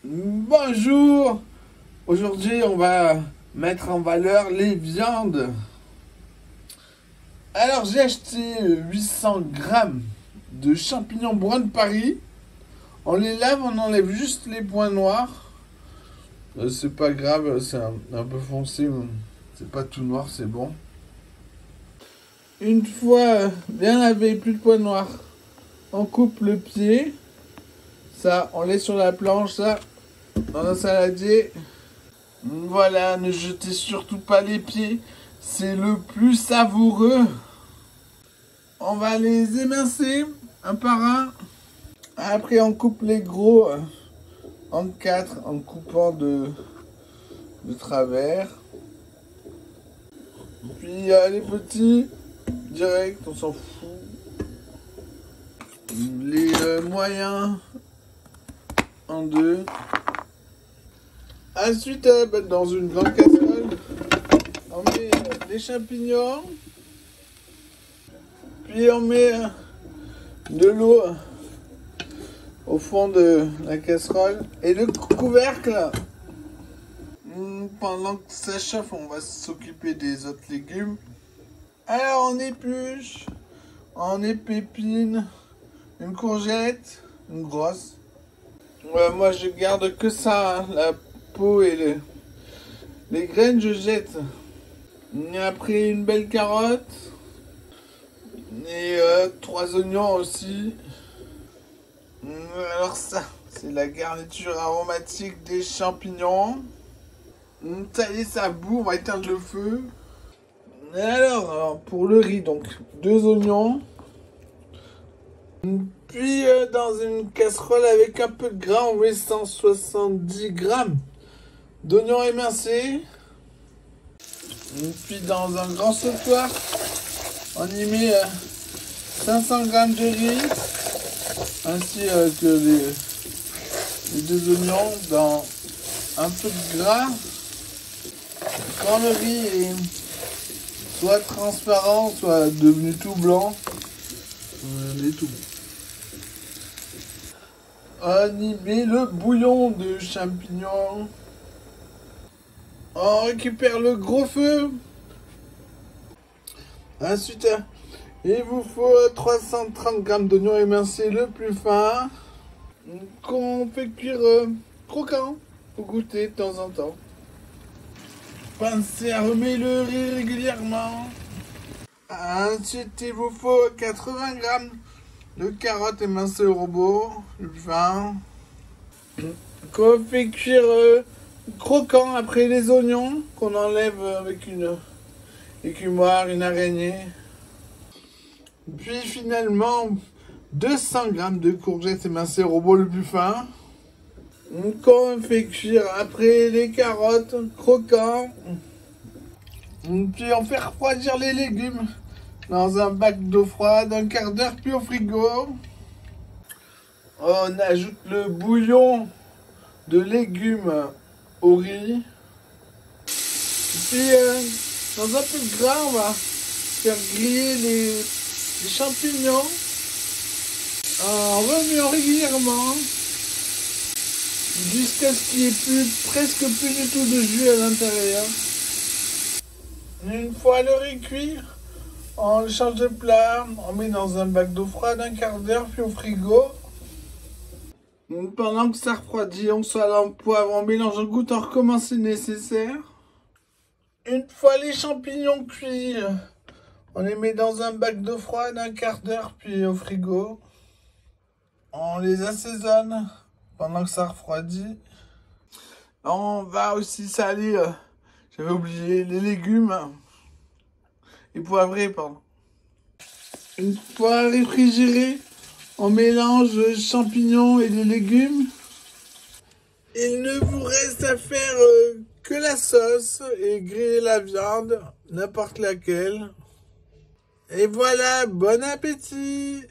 Bonjour. Aujourd'hui, on va mettre en valeur les viandes. Alors, j'ai acheté 800 grammes de champignons bruns de Paris. On les lave, on enlève juste les points noirs. C'est pas grave, c'est un peu foncé. C'est pas tout noir, c'est bon. Une fois bien lavé, plus de points noirs, on coupe le pied. Ça, on laisse sur la planche, ça, dans un saladier. Voilà, ne jetez surtout pas les pieds. C'est le plus savoureux. On va les émincer un par un. Après, on coupe les gros en 4 en coupant de travers. Puis les petits, direct, on s'en fout. Les moyens en 2. Ensuite, dans une grande casserole, on met les champignons. Puis on met de l'eau au fond de la casserole. Et le couvercle, pendant que ça chauffe, on va s'occuper des autres légumes. Alors on épluche, on épépine une courgette, une grosse. Moi je garde que ça, hein, la peau et les graines je jette. Et après une belle carotte. Et 3 oignons aussi. Alors ça, c'est la garniture aromatique des champignons. Ça y est, ça bout, on va éteindre le feu. Et alors, pour le riz, donc 2 oignons. Puis dans une casserole avec un peu de gras, on met 170 grammes d'oignons émincés. Puis dans un grand sautoir, on y met 500 grammes de riz, ainsi que les 2 oignons dans un peu de gras. Quand le riz est soit transparent, soit devenu tout blanc, on est tout bon. On y met le bouillon de champignons. On récupère le gros feu. Ensuite, il vous faut 330 grammes d'oignons émincés le plus fin, qu'on fait cuire croquant pour goûter de temps en temps. Pensez à remuer le riz régulièrement. Ensuite, il vous faut 80 grammes de carottes émincées au robot, le plus fin, qu'on fait cuire croquant après les oignons, qu'on enlève avec une écumoire, une araignée. Puis finalement, 200 grammes de courgettes émincées au robot le plus fin, qu'on fait cuire après les carottes, croquant. Puis on fait refroidir les légumes dans un bac d'eau froide, un quart d'heure, puis au frigo. On ajoute le bouillon de légumes au riz. Puis dans un peu de gras, on va faire griller les champignons en remuant régulièrement jusqu'à ce qu'il n'y ait presque plus du tout de jus à l'intérieur. Une fois le riz cuit, on le change de plat, on met dans un bac d'eau froide un quart d'heure, puis au frigo. Pendant que ça refroidit, on sale en poivre, on mélange en goût, on recommence si nécessaire. Une fois les champignons cuits, on les met dans un bac d'eau froide un quart d'heure, puis au frigo. On les assaisonne pendant que ça refroidit. On va aussi saler, j'avais oublié, les légumes. Et poivrés, pardon. Une fois réfrigéré, on mélange les champignons et les légumes. Il ne vous reste à faire que la sauce et griller la viande, n'importe laquelle. Et voilà, bon appétit!